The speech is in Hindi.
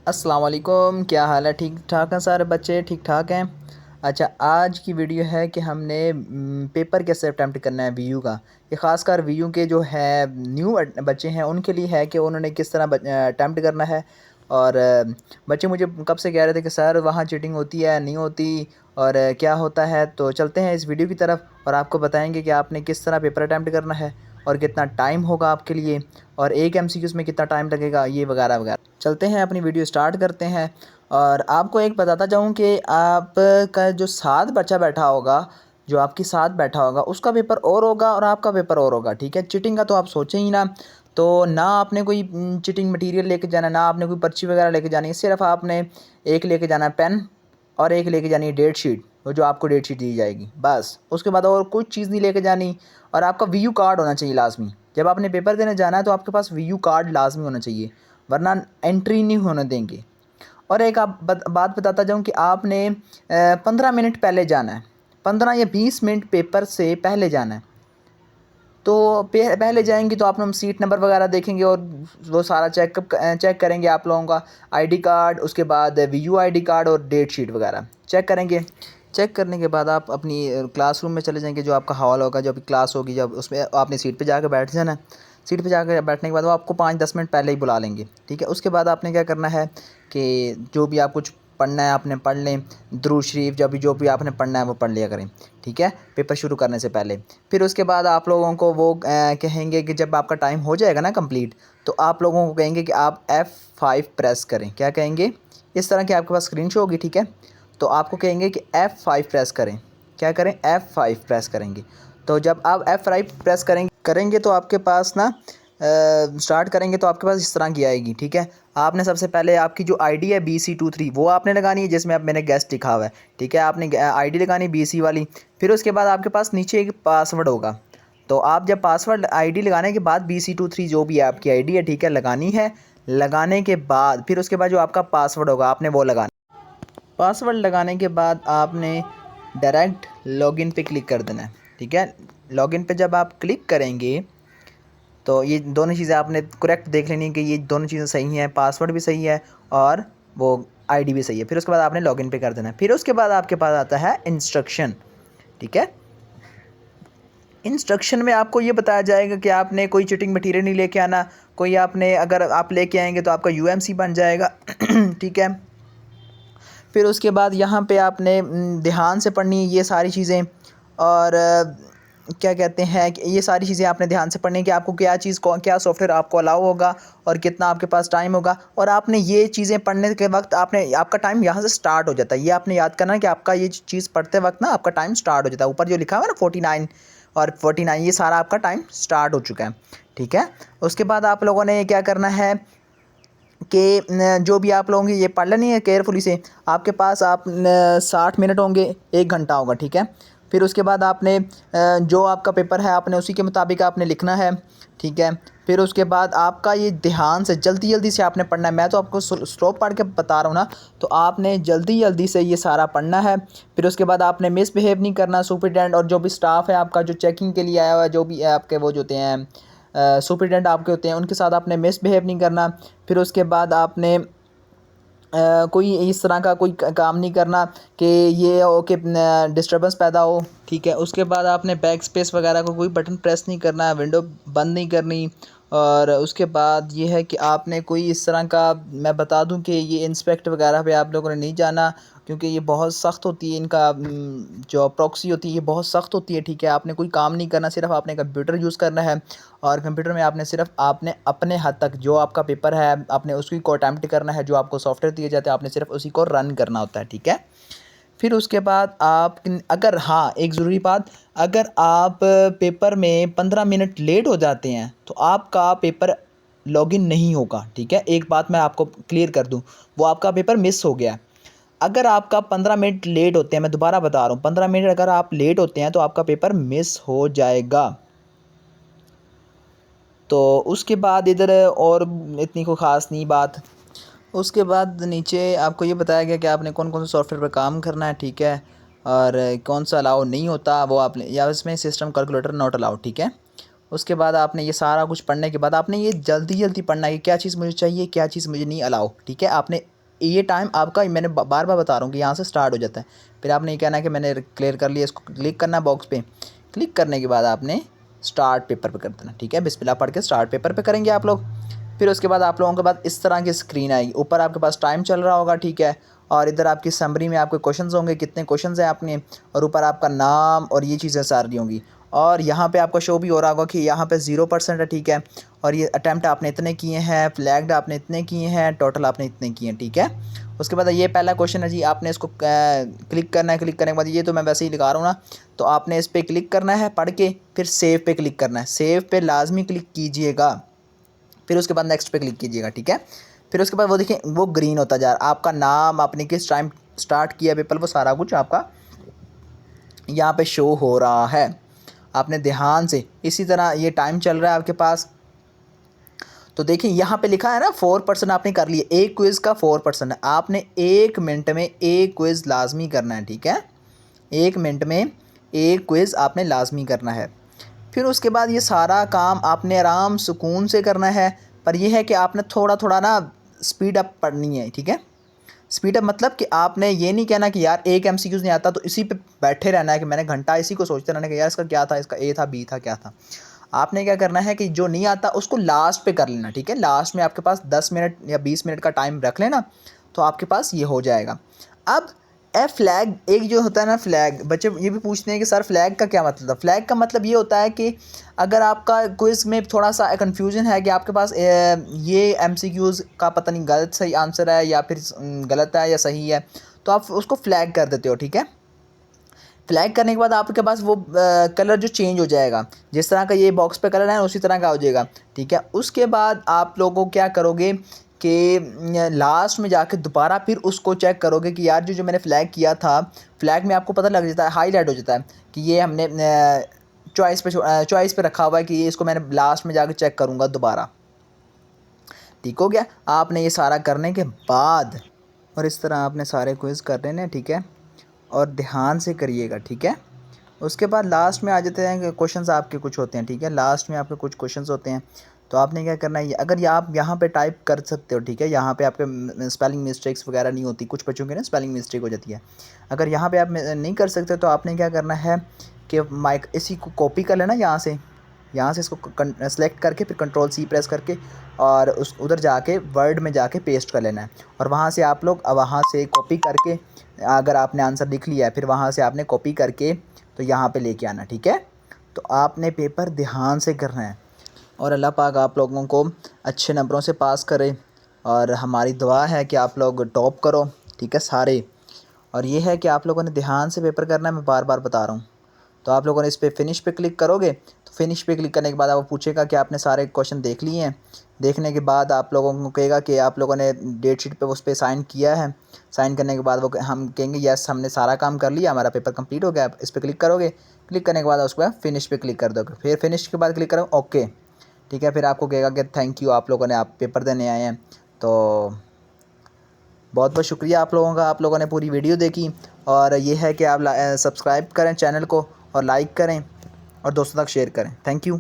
अस्सलाम वालेकुम, क्या हाल है? ठीक ठाक हैं सारे बच्चे? ठीक ठाक हैं। अच्छा, आज की वीडियो है कि हमने पेपर कैसे अटैम्प्ट करना है वीयू का। ये ख़ासकर वीयू के जो है न्यू बच्चे हैं उनके लिए है कि उन्होंने किस तरह अटैम्प्ट करना है। और बच्चे मुझे कब से कह रहे थे कि सर वहाँ चीटिंग होती है नहीं होती, और क्या होता है। तो चलते हैं इस वीडियो की तरफ और आपको बताएंगे कि आपने किस तरह पेपर अटैम्प्ट करना है और कितना टाइम होगा आपके लिए, और एक एमसीक्यूज़ में कितना टाइम लगेगा, ये वगैरह वगैरह। चलते हैं अपनी वीडियो स्टार्ट करते हैं। और आपको एक बताता जाऊँ कि आपका जो साथ बच्चा बैठा होगा, जो आपके साथ बैठा होगा, उसका पेपर और होगा और आपका पेपर और होगा, ठीक है। चीटिंग का तो आप सोचें ही ना। तो ना आपने कोई चीटिंग मटेरियल लेके जाना, ना आपने कोई पर्ची वगैरह लेके जानी है। सिर्फ आपने एक लेके जाना है पेन, और एक लेके जानी है डेट शीट, वो जो आपको डेट शीट दी जाएगी, बस। उसके बाद और कुछ चीज़ नहीं लेके जानी। और आपका वीयू कार्ड होना चाहिए लाजमी। जब आपने पेपर देने जाना है तो आपके पास वीयू कार्ड लाजमी होना चाहिए, वरना एंट्री नहीं होने देंगे। और एक आप बात बताता जाऊँ कि आपने 15 मिनट पहले जाना है, 15 या 20 मिनट पेपर से पहले जाना है। तो पहले जाएंगे तो आप हम सीट नंबर वगैरह देखेंगे और वो सारा चेक करेंगे आप लोगों का आईडी कार्ड, उसके बाद वीयू आईडी कार्ड और डेट शीट वगैरह चेक करेंगे। चेक करने के बाद आप अपनी क्लासरूम में चले जाएंगे, जो आपका हॉल होगा, जब क्लास होगी, जब उसमें आपने सीट पे जाकर बैठ जाना है। सीट पे जाकर बैठने के बाद वो आपको 5-10 मिनट पहले ही बुला लेंगे, ठीक है। उसके बाद आपने क्या करना है कि जो भी आप कुछ पढ़ना है आपने पढ़ लें, दुरूद शरीफ जो भी आपने पढ़ना है वो पढ़ लिया करें, ठीक है, पेपर शुरू करने से पहले। फिर उसके बाद आप लोगों को वो कहेंगे कि जब आपका टाइम हो जाएगा ना कंप्लीट, तो आप लोगों को कहेंगे कि आप F5 प्रेस करें। क्या कहेंगे? इस तरह की आपके पास स्क्रीन शो होगी, ठीक है। तो आपको कहेंगे कि F5 प्रेस करें। क्या करें? F5 प्रेस करेंगे। तो जब आप F5 प्रेस करेंगे तो आपके पास ना स्टार्ट करेंगे तो आपके पास इस तरह की आएगी, ठीक है। आपने सबसे पहले आपकी जो आईडी है BC23 वो आपने लगानी है, जिसमें अब मैंने गेस्ट लिखा हुआ है, ठीक है। आपने आईडी लगानी BC वाली। फिर उसके बाद आपके पास नीचे एक पासवर्ड होगा। तो आप जब पासवर्ड आईडी लगाने के बाद BC23 जो भी आपकी आईडी है, ठीक है, लगानी है। लगाने के बाद फिर उसके बाद जो आपका पासवर्ड होगा आपने वो लगाना। पासवर्ड लगाने के बाद आपने डायरेक्ट लॉगिन पे क्लिक कर देना है, ठीक है। लॉगिन पे जब आप क्लिक करेंगे तो ये दोनों चीज़ें आपने करेक्ट देख लेनी है कि ये दोनों चीज़ें सही हैं, पासवर्ड भी सही है और वो आईडी भी सही है। फिर उसके बाद आपने लॉगिन पे कर देना है। फिर उसके बाद आपके पास आता है इंस्ट्रक्शन, ठीक है। इंस्ट्रक्शन में आपको ये बताया जाएगा कि आपने कोई चीटिंग मटेरियल नहीं लेके आना। कोई आपने अगर आप लेके आएंगे तो आपका यूएमसी बन जाएगा ठीक है। फिर उसके बाद यहाँ पे आपने ध्यान से पढ़नी है ये सारी चीज़ें। और क्या कहते हैं कि ये सारी चीज़ें आपने ध्यान से पढ़नी है कि आपको क्या चीज़ क्या सॉफ्टवेयर आपको अलाउ होगा और कितना आपके पास टाइम होगा। और आपने ये चीज़ें पढ़ने के वक्त आपका टाइम यहाँ से स्टार्ट हो जाता है। ये आपने याद करना है कि आपका ये चीज़ पढ़ते वक्त ना आपका टाइम स्टार्ट हो जाता है। ऊपर जो लिखा हुआ है ना 49 और 49, ये सारा आपका टाइम स्टार्ट हो चुका है, ठीक है। उसके बाद आप लोगों ने क्या करना है कि जो भी आप लोगों की ये पढ़ लेनी है केयरफुली से। आपके पास 60 मिनट होंगे, 1 घंटा होगा, ठीक है। फिर उसके बाद आपने जो आपका पेपर है आपने उसी के मुताबिक आपने लिखना है, ठीक है। फिर उसके बाद आपका ये ध्यान से जल्दी जल्दी से आपने पढ़ना है। मैं तो आपको स्लो पढ़ के बता रहा हूँ ना, तो आपने जल्दी जल्दी से ये सारा पढ़ना है। फिर उसके बाद आपने मिसबिहेव नहीं करना। सुपरिटेंडेंट और जो भी स्टाफ है आपका जो चेकिंग के लिए आया हुआ है, जो भी आपके वो जो होते हैं सुपरिटेंडेंट आपके होते हैं, उनके साथ आपने मिसबिहेव नहीं करना। फिर उसके बाद आपने कोई इस तरह का कोई काम नहीं करना कि ये हो कि डिस्टर्बेंस पैदा हो, ठीक है। उसके बाद आपने बैक स्पेस वगैरह को कोई बटन प्रेस नहीं करना, विंडो बंद नहीं करनी। और उसके बाद ये है कि आपने कोई इस तरह का, मैं बता दूं कि ये इंस्पेक्ट वगैरह पे आप लोगों ने नहीं जाना, क्योंकि ये बहुत सख्त होती है। इनका जो प्रॉक्सी होती है ये बहुत सख्त होती है, ठीक है। आपने कोई काम नहीं करना, सिर्फ आपने कंप्यूटर यूज़ करना है। और कंप्यूटर में आपने सिर्फ आपने अपने हद तक जो आपका पेपर है आपने उसी को अटैम्प्ट करना है। जो आपको सॉफ्टवेयर दिए जाते हैं आपने सिर्फ उसी को रन करना होता है, ठीक है। फिर उसके बाद आप अगर, हाँ एक ज़रूरी बात, अगर आप पेपर में 15 मिनट लेट हो जाते हैं तो आपका पेपर लॉगिन नहीं होगा, ठीक है। एक बात मैं आपको क्लियर कर दूं, वो आपका पेपर मिस हो गया। अगर आपका 15 मिनट लेट होते हैं, मैं दोबारा बता रहा हूँ, 15 मिनट अगर आप लेट होते हैं तो आपका पेपर मिस हो जाएगा। तो उसके बाद इधर और इतनी कोई ख़ास नहीं बात। उसके बाद नीचे आपको ये बताया गया कि आपने कौन कौन से सॉफ्टवेयर पर काम करना है, ठीक है। और कौन सा अलाउ नहीं होता वो आपने, या इसमें सिस्टम कैलकुलेटर नॉट अलाउड, ठीक है। उसके बाद आपने ये सारा कुछ पढ़ने के बाद आपने ये जल्दी जल्दी पढ़ना है कि क्या चीज़ मुझे चाहिए, क्या चीज़ मुझे नहीं अलाउ, ठीक है। आपने ये टाइम आपका मैंने बार बार बता रहा हूँ कि यहाँ से स्टार्ट हो जाता है। फिर आपने ये कहना है कि मैंने क्लियर कर लिया, इसको क्लिक करना है बॉक्स पे। क्लिक करने के बाद आपने स्टार्ट पेपर पे कर देना, ठीक है। बिस्मिल्लाह पढ़ के स्टार्ट पेपर पे करेंगे आप लोग। फिर उसके बाद आप लोगों के पास इस तरह की स्क्रीन आएगी, ऊपर आपके पास टाइम चल रहा होगा, ठीक है। और इधर आपकी समरी में आपके क्वेश्चंस होंगे, कितने क्वेश्चंस हैं आपने, और ऊपर आपका नाम और ये चीज़ें सारी होंगी। और यहाँ पे आपका शो भी हो रहा होगा कि यहाँ पे 0% है, ठीक है। और ये अटैम्प्ट आपने इतने किए हैं, फ्लैग्ड आपने इतने किए हैं, टोटल आपने इतने किए हैं, ठीक है। उसके बाद ये पहला क्वेश्चन है जी, आपने इसको क्लिक करना है। क्लिक करने के बाद ये तो मैं वैसे ही लिखा रहा हूँ ना, तो आपने इस पर क्लिक करना है पढ़ के, फिर सेव पे क्लिक करना है। सेव पे लाजमी क्लिक कीजिएगा, फिर उसके बाद नेक्स्ट पे क्लिक कीजिएगा, ठीक है। फिर उसके बाद वो देखिए वो ग्रीन होता जा रहा है, आपका नाम, आपने किस टाइम स्टार्ट किया पेपर, वो सारा कुछ आपका यहाँ पे शो हो रहा है। आपने ध्यान से, इसी तरह ये टाइम चल रहा है आपके पास। तो देखिए यहाँ पे लिखा है ना 4% आपने कर लिया, एक क्विज़ का 4% है। आपने 1 मिनट में एक क्विज़ लाजमी करना है, ठीक है। 1 मिनट में एक क्विज़ आपने लाजमी करना है। फिर उसके बाद ये सारा काम आपने आराम सुकून से करना है, पर यह है कि आपने थोड़ा थोड़ा ना स्पीड अप पढ़नी है, ठीक है। स्पीड अप मतलब कि आपने ये नहीं कहना कि यार एक MCQs नहीं आता तो इसी पे बैठे रहना है कि मैंने घंटा इसी को सोचते रहना कि यार इसका क्या था, इसका ए था, बी था, क्या था। आपने क्या करना है कि जो नहीं आता उसको लास्ट पे कर लेना, ठीक है। लास्ट में आपके पास 10 मिनट या 20 मिनट का टाइम रख लेना, तो आपके पास ये हो जाएगा। अब फ्लैग एक जो होता है ना, फ्लैग, बच्चे ये भी पूछते हैं कि सर फ्लैग का क्या मतलब। फ्लैग का मतलब ये होता है कि अगर आपका क्विज़ में थोड़ा सा कन्फ्यूजन है कि आपके पास ये MCQs का पता नहीं गलत सही आंसर है या फिर गलत है या सही है, तो आप उसको फ्लैग कर देते हो, ठीक है। फ्लैग करने के बाद आपके पास वो कलर जो चेंज हो जाएगा, जिस तरह का ये बॉक्स पे कलर है उसी तरह का हो जाएगा, ठीक है। उसके बाद आप लोगों क्या करोगे कि लास्ट में जाके दोबारा फिर उसको चेक करोगे कि यार जो मैंने फ्लैग किया था, फ्लैग में आपको पता लग जाता है, हाईलाइट हो जाता है कि ये हमने चॉइस पे रखा हुआ है कि ये इसको मैंने लास्ट में जाके चेक करूँगा दोबारा, ठीक हो गया। आपने ये सारा करने के बाद, और इस तरह आपने सारे क्विज़ कर लेने हैं, ठीक है। और ध्यान से करिएगा, ठीक है। उसके बाद लास्ट में आ जाते हैं क्वेश्चंस आपके कुछ होते हैं, ठीक है। लास्ट में आपके कुछ क्वेश्चंस होते हैं, तो आपने क्या करना है, अगर ये आप यहाँ पे टाइप कर सकते हो, ठीक है। यहाँ पे आपके स्पेलिंग मिस्टेक्स वगैरह नहीं होती, कुछ बच्चों के ना स्पेलिंग मिस्टेक हो जाती है। अगर यहाँ पे आप नहीं कर सकते तो आपने क्या करना है कि माइक इसी को कॉपी कर लेना यहाँ से इसको सेलेक्ट करके फिर Ctrl+C प्रेस करके और उस उधर जाके वर्ड में जाके पेस्ट कर लेना है। और वहाँ से आप लोग वहाँ से कॉपी करके, अगर आपने आंसर लिख लिया है फिर वहाँ से आपने कॉपी करके तो यहाँ पे लेके आना, ठीक है। तो आपने पेपर ध्यान से करना है, और अल्लाह पाक आप लोगों को अच्छे नंबरों से पास करे। और हमारी दुआ है कि आप लोग टॉप करो, ठीक है सारे। और ये है कि आप लोगों ने ध्यान से पेपर करना है, मैं बार बार बता रहा हूँ। तो आप लोगों ने इस पर फिनिश पे क्लिक करोगे, तो फिनिश पे क्लिक करने के बाद आपको पूछेगा कि आपने सारे क्वेश्चन देख लिए हैं। देखने के बाद आप लोगों को कहेगा कि आप लोगों ने डेट शीट पे उस पर साइन किया है। साइन करने के बाद वो हम कहेंगे यस हमने सारा काम कर लिया, हमारा पेपर कंप्लीट हो गया। आप इस पर क्लिक करोगे, क्लिक करने के बाद उसके बाद फिनिश पे क्लिक कर दोगे, फिर फिनिश के बाद क्लिक करोगे ओके, ठीक है। फिर आपको कहेगा कि थैंक यू, आप लोगों ने आप पेपर देने आए हैं। तो बहुत बहुत शुक्रिया आप लोगों का, आप लोगों ने पूरी वीडियो देखी। और ये है कि आप सब्सक्राइब करें चैनल को और लाइक करें और दोस्तों तक शेयर करें। Thank you.